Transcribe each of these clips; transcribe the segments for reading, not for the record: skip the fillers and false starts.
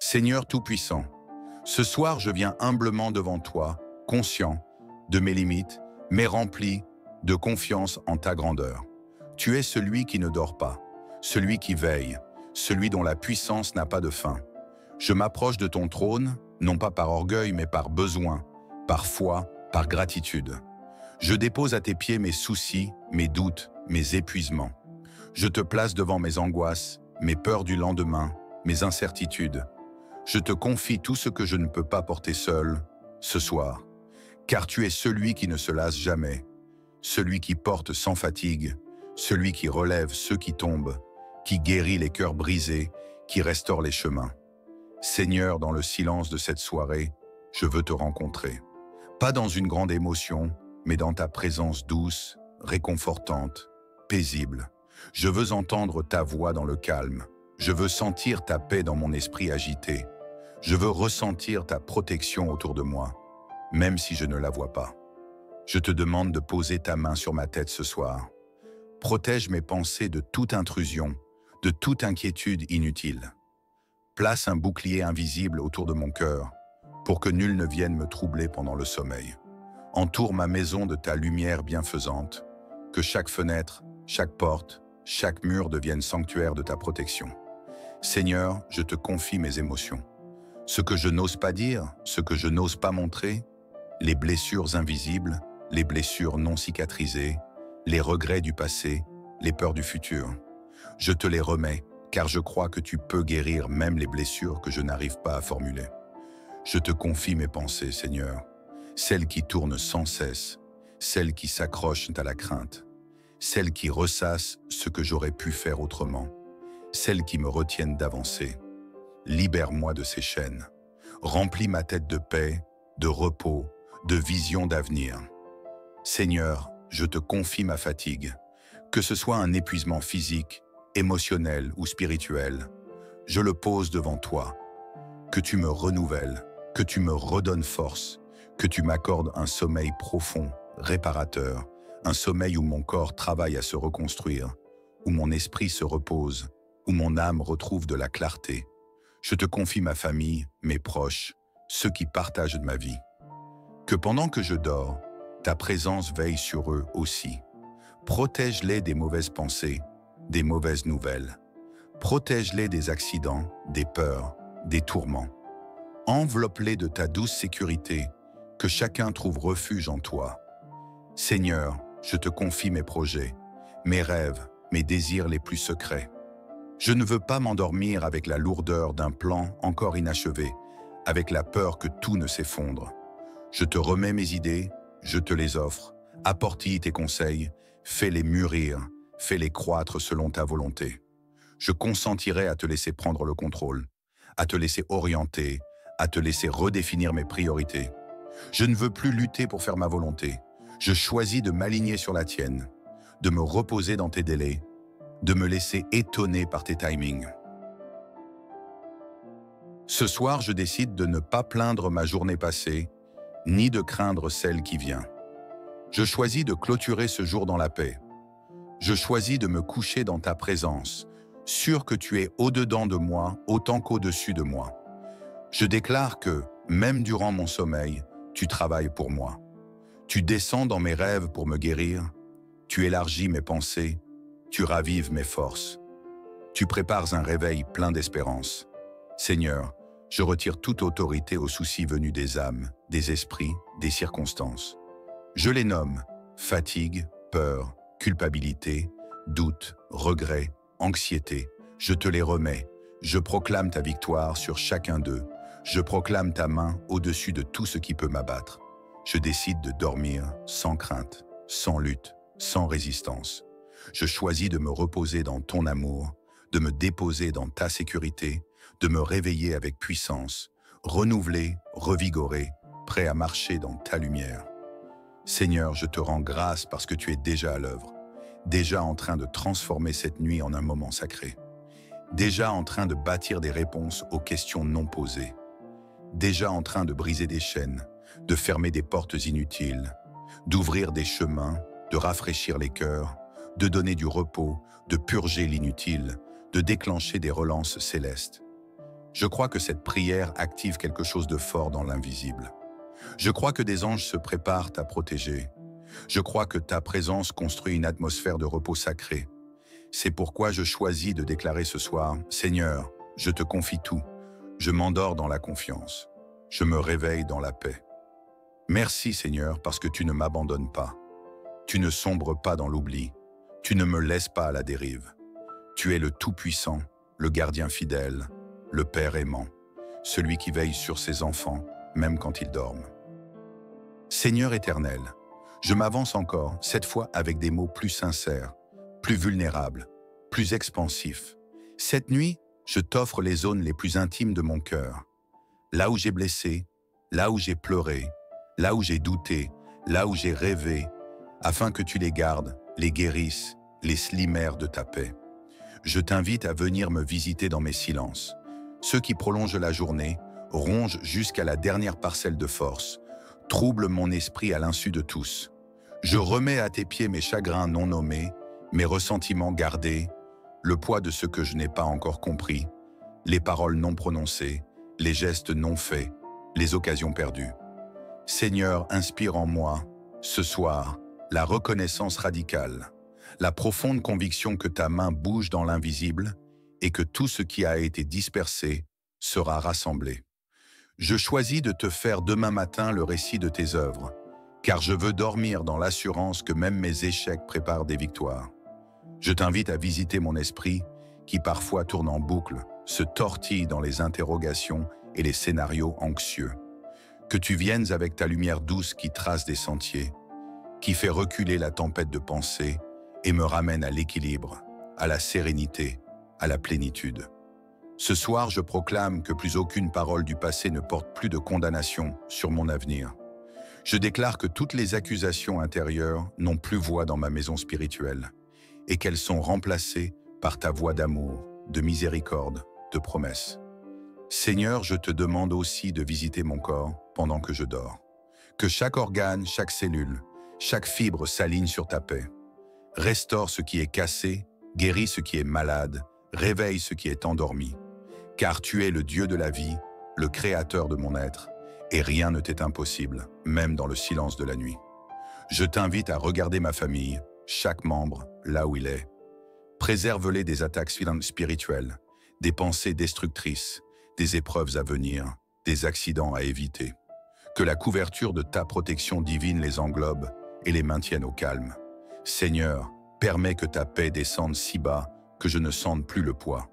Seigneur Tout-Puissant, ce soir je viens humblement devant toi, conscient de mes limites, mais rempli de confiance en ta grandeur. Tu es celui qui ne dort pas, celui qui veille, celui dont la puissance n'a pas de fin. Je m'approche de ton trône, non pas par orgueil, mais par besoin, par foi, par gratitude. Je dépose à tes pieds mes soucis, mes doutes, mes épuisements. Je te place devant mes angoisses, mes peurs du lendemain, mes incertitudes. Je te confie tout ce que je ne peux pas porter seul, ce soir. Car tu es celui qui ne se lasse jamais, celui qui porte sans fatigue, celui qui relève ceux qui tombent, qui guérit les cœurs brisés, qui restaure les chemins. Seigneur, dans le silence de cette soirée, je veux te rencontrer. Pas dans une grande émotion, mais dans ta présence douce, réconfortante, paisible. Je veux entendre ta voix dans le calme. Je veux sentir ta paix dans mon esprit agité. Je veux ressentir ta protection autour de moi, même si je ne la vois pas. Je te demande de poser ta main sur ma tête ce soir. Protège mes pensées de toute intrusion, de toute inquiétude inutile. Place un bouclier invisible autour de mon cœur, pour que nul ne vienne me troubler pendant le sommeil. Entoure ma maison de ta lumière bienfaisante, que chaque fenêtre, chaque porte, chaque mur devienne sanctuaire de ta protection. Seigneur, je te confie mes émotions. Ce que je n'ose pas dire, ce que je n'ose pas montrer, les blessures invisibles, les blessures non cicatrisées, les regrets du passé, les peurs du futur. Je te les remets, car je crois que tu peux guérir même les blessures que je n'arrive pas à formuler. Je te confie mes pensées, Seigneur, celles qui tournent sans cesse, celles qui s'accrochent à la crainte, celles qui ressassent ce que j'aurais pu faire autrement, celles qui me retiennent d'avancer. Libère-moi de ces chaînes. Remplis ma tête de paix, de repos, de vision d'avenir. Seigneur, je te confie ma fatigue. Que ce soit un épuisement physique, émotionnel ou spirituel, je le pose devant toi. Que tu me renouvelles, que tu me redonnes force, que tu m'accordes un sommeil profond, réparateur, un sommeil où mon corps travaille à se reconstruire, où mon esprit se repose, où mon âme retrouve de la clarté. Je te confie ma famille, mes proches, ceux qui partagent ma vie. Que pendant que je dors, ta présence veille sur eux aussi. Protège-les des mauvaises pensées, des mauvaises nouvelles. Protège-les des accidents, des peurs, des tourments. Enveloppe-les de ta douce sécurité, que chacun trouve refuge en toi. Seigneur, je te confie mes projets, mes rêves, mes désirs les plus secrets. Je ne veux pas m'endormir avec la lourdeur d'un plan encore inachevé, avec la peur que tout ne s'effondre. Je te remets mes idées, je te les offre, apporte-y tes conseils, fais-les mûrir, fais-les croître selon ta volonté. Je consentirai à te laisser prendre le contrôle, à te laisser orienter, à te laisser redéfinir mes priorités. Je ne veux plus lutter pour faire ma volonté. Je choisis de m'aligner sur la tienne, de me reposer dans tes délais, de me laisser étonner par tes timings. Ce soir, je décide de ne pas plaindre ma journée passée, ni de craindre celle qui vient. Je choisis de clôturer ce jour dans la paix. Je choisis de me coucher dans ta présence, sûr que tu es au-dedans de moi autant qu'au-dessus de moi. Je déclare que, même durant mon sommeil, tu travailles pour moi. Tu descends dans mes rêves pour me guérir, tu élargis mes pensées, tu ravives mes forces. Tu prépares un réveil plein d'espérance. Seigneur, je retire toute autorité aux soucis venus des âmes, des esprits, des circonstances. Je les nomme fatigue, peur, culpabilité, doute, regret, anxiété. Je te les remets. Je proclame ta victoire sur chacun d'eux. Je proclame ta main au-dessus de tout ce qui peut m'abattre. Je décide de dormir sans crainte, sans lutte, sans résistance. Je choisis de me reposer dans ton amour, de me déposer dans ta sécurité, de me réveiller avec puissance, renouvelé, revigoré, prêt à marcher dans ta lumière. Seigneur, je te rends grâce parce que tu es déjà à l'œuvre, déjà en train de transformer cette nuit en un moment sacré, déjà en train de bâtir des réponses aux questions non posées, déjà en train de briser des chaînes, de fermer des portes inutiles, d'ouvrir des chemins, de rafraîchir les cœurs, de donner du repos, de purger l'inutile, de déclencher des relances célestes. Je crois que cette prière active quelque chose de fort dans l'invisible. Je crois que des anges se préparent à protéger. Je crois que ta présence construit une atmosphère de repos sacré. C'est pourquoi je choisis de déclarer ce soir, « Seigneur, je te confie tout. Je m'endors dans la confiance. Je me réveille dans la paix. » Merci Seigneur parce que tu ne m'abandonnes pas. Tu ne sombres pas dans l'oubli. Tu ne me laisses pas à la dérive. Tu es le Tout-Puissant, le gardien fidèle, le Père aimant, celui qui veille sur ses enfants, même quand ils dorment. Seigneur éternel, je m'avance encore, cette fois avec des mots plus sincères, plus vulnérables, plus expansifs. Cette nuit, je t'offre les zones les plus intimes de mon cœur. Là où j'ai blessé, là où j'ai pleuré, là où j'ai douté, là où j'ai rêvé, afin que tu les gardes, les guérisses, les slimères de ta paix. Je t'invite à venir me visiter dans mes silences. Ceux qui prolongent la journée, rongent jusqu'à la dernière parcelle de force, troublent mon esprit à l'insu de tous. Je remets à tes pieds mes chagrins non nommés, mes ressentiments gardés, le poids de ce que je n'ai pas encore compris, les paroles non prononcées, les gestes non faits, les occasions perdues. Seigneur, inspire en moi, ce soir, la reconnaissance radicale, la profonde conviction que ta main bouge dans l'invisible et que tout ce qui a été dispersé sera rassemblé. Je choisis de te faire demain matin le récit de tes œuvres, car je veux dormir dans l'assurance que même mes échecs préparent des victoires. Je t'invite à visiter mon esprit, qui parfois tourne en boucle, se tortille dans les interrogations et les scénarios anxieux. Que tu viennes avec ta lumière douce qui trace des sentiers, qui fait reculer la tempête de pensée et me ramène à l'équilibre, à la sérénité, à la plénitude. Ce soir, je proclame que plus aucune parole du passé ne porte plus de condamnation sur mon avenir. Je déclare que toutes les accusations intérieures n'ont plus voix dans ma maison spirituelle et qu'elles sont remplacées par ta voix d'amour, de miséricorde, de promesse. Seigneur, je te demande aussi de visiter mon corps pendant que je dors. Que chaque organe, chaque cellule, chaque fibre s'aligne sur ta paix. Restaure ce qui est cassé, guéris ce qui est malade, réveille ce qui est endormi. Car tu es le Dieu de la vie, le créateur de mon être, et rien ne t'est impossible, même dans le silence de la nuit. Je t'invite à regarder ma famille, chaque membre, là où il est. Préserve-les des attaques spirituelles, des pensées destructrices, des épreuves à venir, des accidents à éviter. Que la couverture de ta protection divine les englobe et les maintienne au calme. Seigneur, permets que ta paix descende si bas que je ne sente plus le poids,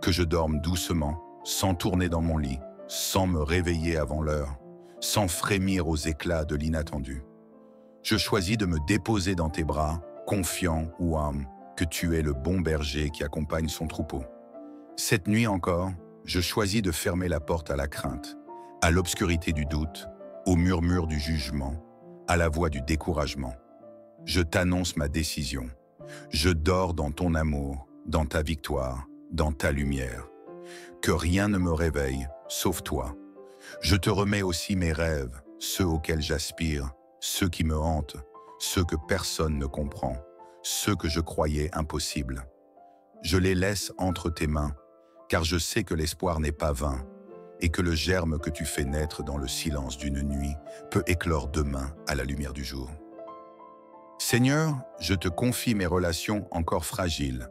que je dorme doucement, sans tourner dans mon lit, sans me réveiller avant l'heure, sans frémir aux éclats de l'inattendu. Je choisis de me déposer dans tes bras, confiant ou âme, que tu es le bon berger qui accompagne son troupeau. Cette nuit encore, je choisis de fermer la porte à la crainte, à l'obscurité du doute, au murmure du jugement, à la voix du découragement. Je t'annonce ma décision. Je dors dans ton amour, dans ta victoire, dans ta lumière. Que rien ne me réveille, sauf toi. Je te remets aussi mes rêves, ceux auxquels j'aspire, ceux qui me hantent, ceux que personne ne comprend, ceux que je croyais impossibles. Je les laisse entre tes mains, car je sais que l'espoir n'est pas vain, et que le germe que tu fais naître dans le silence d'une nuit peut éclore demain à la lumière du jour. Seigneur, je te confie mes relations encore fragiles,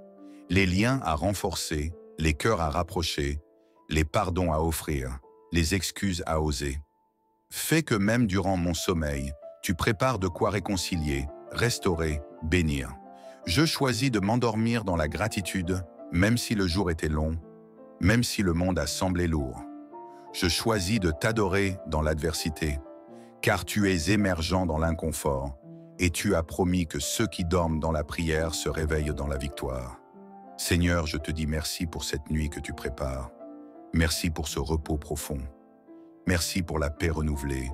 les liens à renforcer, les cœurs à rapprocher, les pardons à offrir, les excuses à oser. Fais que même durant mon sommeil, tu prépares de quoi réconcilier, restaurer, bénir. Je choisis de m'endormir dans la gratitude, même si le jour était long, même si le monde a semblé lourd. Je choisis de t'adorer dans l'adversité, car tu es émergent dans l'inconfort, et tu as promis que ceux qui dorment dans la prière se réveillent dans la victoire. Seigneur, je te dis merci pour cette nuit que tu prépares. Merci pour ce repos profond. Merci pour la paix renouvelée.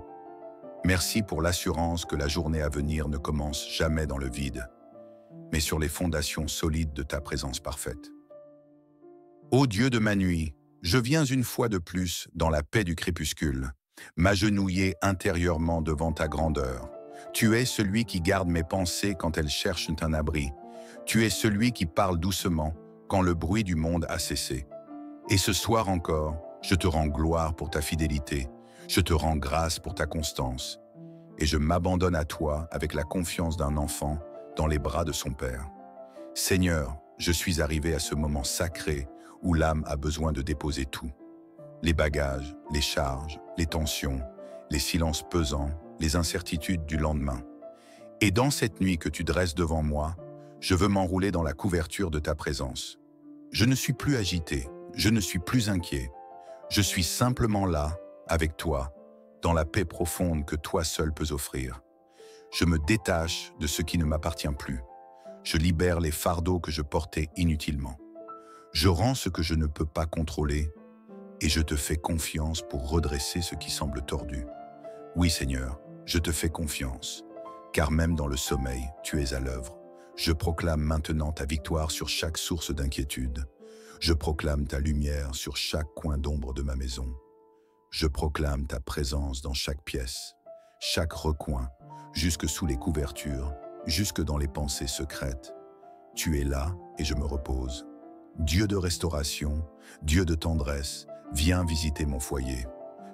Merci pour l'assurance que la journée à venir ne commence jamais dans le vide, mais sur les fondations solides de ta présence parfaite. Ô Dieu de ma nuit, je viens une fois de plus dans la paix du crépuscule, m'agenouiller intérieurement devant ta grandeur. Tu es celui qui garde mes pensées quand elles cherchent un abri. Tu es celui qui parle doucement quand le bruit du monde a cessé. Et ce soir encore, Je te rends gloire pour ta fidélité. Je te rends grâce pour ta constance. Et je m'abandonne à toi avec la confiance d'un enfant dans les bras de son Père. Seigneur, je suis arrivé à ce moment sacré où l'âme a besoin de déposer tout. Les bagages, les charges, les tensions, les silences pesants, les incertitudes du lendemain. Et dans cette nuit que tu dresses devant moi, je veux m'enrouler dans la couverture de ta présence. Je ne suis plus agité, je ne suis plus inquiet. Je suis simplement là, avec toi, dans la paix profonde que toi seul peux offrir. Je me détache de ce qui ne m'appartient plus. Je libère les fardeaux que je portais inutilement. Je rends ce que je ne peux pas contrôler et je te fais confiance pour redresser ce qui semble tordu. Oui, Seigneur, je te fais confiance, car même dans le sommeil, tu es à l'œuvre. Je proclame maintenant ta victoire sur chaque source d'inquiétude. Je proclame ta lumière sur chaque coin d'ombre de ma maison. Je proclame ta présence dans chaque pièce, chaque recoin, jusque sous les couvertures, jusque dans les pensées secrètes. Tu es là et je me repose. Dieu de restauration, Dieu de tendresse, viens visiter mon foyer.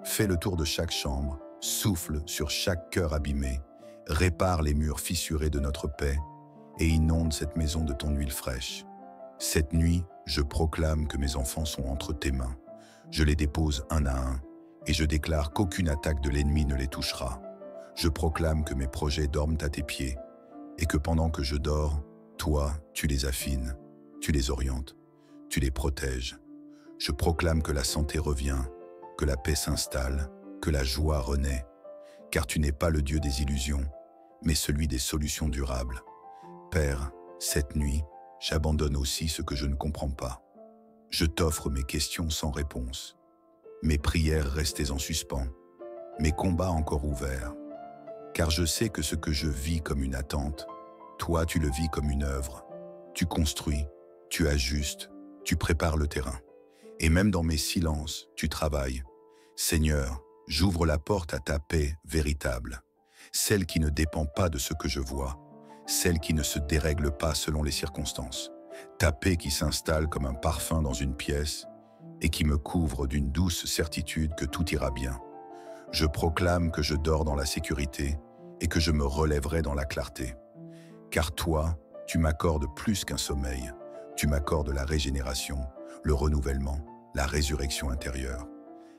Fais le tour de chaque chambre, souffle sur chaque cœur abîmé, répare les murs fissurés de notre paix et inonde cette maison de ton huile fraîche. Cette nuit, je proclame que mes enfants sont entre tes mains. Je les dépose un à un et je déclare qu'aucune attaque de l'ennemi ne les touchera. Je proclame que mes projets dorment à tes pieds et que pendant que je dors, toi, tu les affines, tu les orientes, tu les protèges. Je proclame que la santé revient, que la paix s'installe, que la joie renaît, car tu n'es pas le Dieu des illusions, mais celui des solutions durables. Père, cette nuit, j'abandonne aussi ce que je ne comprends pas. Je t'offre mes questions sans réponse, mes prières restées en suspens, mes combats encore ouverts, car je sais que ce que je vis comme une attente, toi tu le vis comme une œuvre. Tu construis, tu ajustes, tu prépares le terrain. Et même dans mes silences, tu travailles. Seigneur, j'ouvre la porte à ta paix véritable, celle qui ne dépend pas de ce que je vois, celle qui ne se dérègle pas selon les circonstances, ta paix qui s'installe comme un parfum dans une pièce et qui me couvre d'une douce certitude que tout ira bien. Je proclame que je dors dans la sécurité et que je me relèverai dans la clarté. Car toi, tu m'accordes plus qu'un sommeil, tu m'accordes la régénération, le renouvellement, la résurrection intérieure.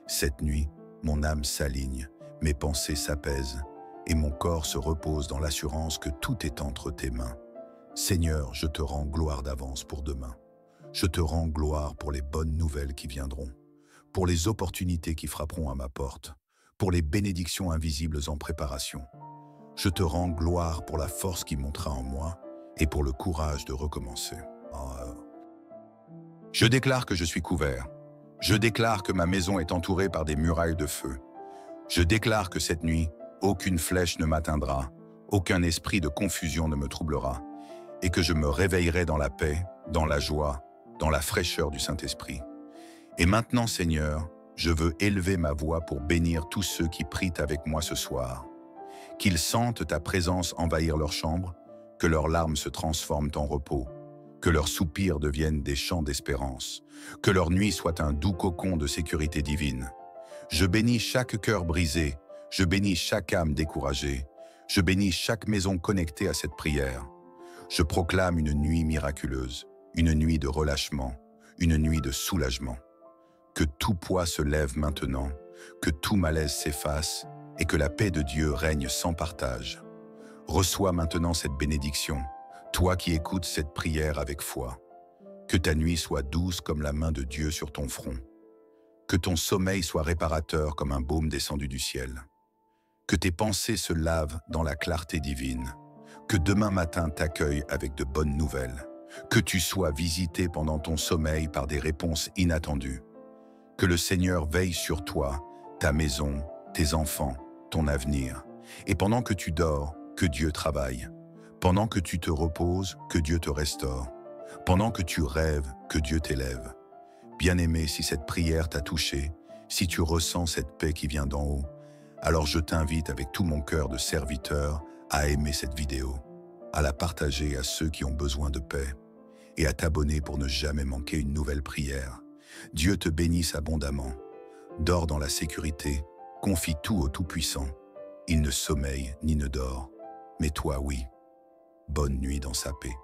Cette nuit, mon âme s'aligne, mes pensées s'apaisent et mon corps se repose dans l'assurance que tout est entre tes mains. Seigneur, je te rends gloire d'avance pour demain. Je te rends gloire pour les bonnes nouvelles qui viendront, pour les opportunités qui frapperont à ma porte, pour les bénédictions invisibles en préparation. Je te rends gloire pour la force qui montera en moi et pour le courage de recommencer. Je déclare que je suis couvert. Je déclare que ma maison est entourée par des murailles de feu. Je déclare que cette nuit, aucune flèche ne m'atteindra, aucun esprit de confusion ne me troublera, et que je me réveillerai dans la paix, dans la joie, dans la fraîcheur du Saint-Esprit. Et maintenant, Seigneur, je veux élever ma voix pour bénir tous ceux qui prient avec moi ce soir. Qu'ils sentent ta présence envahir leur chambre, que leurs larmes se transforment en repos, que leurs soupirs deviennent des chants d'espérance, que leur nuit soit un doux cocon de sécurité divine. Je bénis chaque cœur brisé, je bénis chaque âme découragée, je bénis chaque maison connectée à cette prière. Je proclame une nuit miraculeuse, une nuit de relâchement, une nuit de soulagement. Que tout poids se lève maintenant, que tout malaise s'efface et que la paix de Dieu règne sans partage. Reçois maintenant cette bénédiction, toi qui écoutes cette prière avec foi. Que ta nuit soit douce comme la main de Dieu sur ton front. Que ton sommeil soit réparateur comme un baume descendu du ciel. Que tes pensées se lavent dans la clarté divine. Que demain matin t'accueille avec de bonnes nouvelles. Que tu sois visité pendant ton sommeil par des réponses inattendues. Que le Seigneur veille sur toi, ta maison, tes enfants, ton avenir. Et pendant que tu dors, que Dieu travaille. Pendant que tu te reposes, que Dieu te restaure. Pendant que tu rêves, que Dieu t'élève. Bien-aimé, si cette prière t'a touché, si tu ressens cette paix qui vient d'en haut, alors je t'invite avec tout mon cœur de serviteur à aimer cette vidéo, à la partager à ceux qui ont besoin de paix et à t'abonner pour ne jamais manquer une nouvelle prière. Dieu te bénisse abondamment. dors dans la sécurité, confie tout au Tout-Puissant. Il ne sommeille ni ne dort, mais toi, oui. Bonne nuit dans sa paix.